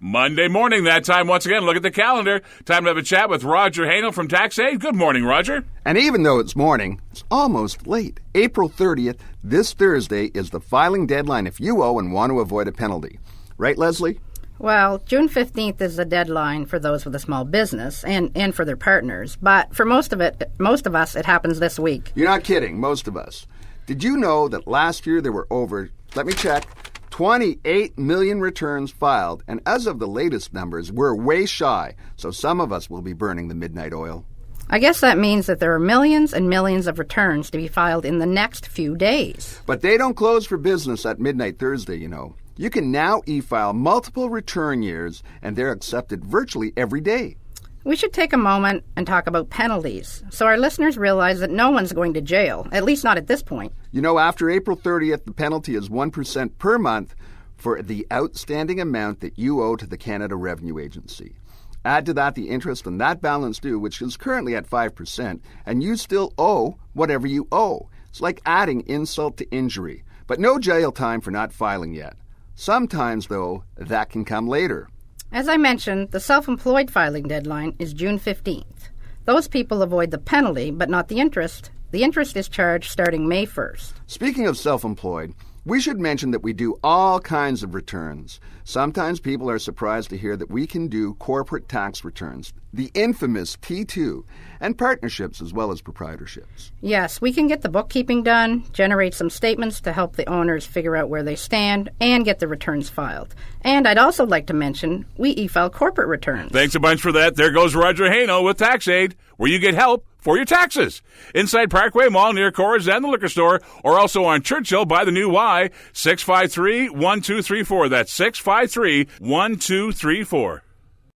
Monday morning, that time once again. Look at the calendar. Time to have a chat with Roger Hahnel from TaxAid. Good morning, Roger. And even though it's morning, it's almost late. April 30th, this Thursday, is the filing deadline if you owe and want to avoid a penalty. Right, Leslie? Well, June 15th is the deadline for those with a small business and for their partners. But for most of us, it happens this week. You're not kidding, most of us. Did you know that last year there were over, let me check, 28 million returns filed, and as of the latest numbers, we're way shy, so some of us will be burning the midnight oil. I guess that means that there are millions and millions of returns to be filed in the next few days. But they don't close for business at midnight Thursday, you know. You can now e-file multiple return years, and they're accepted virtually every day. We should take a moment and talk about penalties, so our listeners realize that no one's going to jail, at least not at this point. You know, after April 30th, the penalty is 1% per month for the outstanding amount that you owe to the Canada Revenue Agency. Add to that the interest on that balance due, which is currently at 5%, and you still owe whatever you owe. It's like adding insult to injury, but no jail time for not filing yet. Sometimes, though, that can come later. As I mentioned, the self-employed filing deadline is June 15th. Those people avoid the penalty, but not the interest. The interest is charged starting May 1st. Speaking of self-employed, we should mention that we do all kinds of returns. Sometimes people are surprised to hear that we can do corporate tax returns, the infamous T2, and partnerships as well as proprietorships. Yes, we can get the bookkeeping done, generate some statements to help the owners figure out where they stand, and get the returns filed. And I'd also like to mention we e-file corporate returns. Thanks a bunch for that. There goes Roger Hahnel with TaxAid, where you get help for your taxes. Inside Parkway Mall near Coors and the liquor store, or also on Churchill by the new Y, 653-1234. That's 653-1234.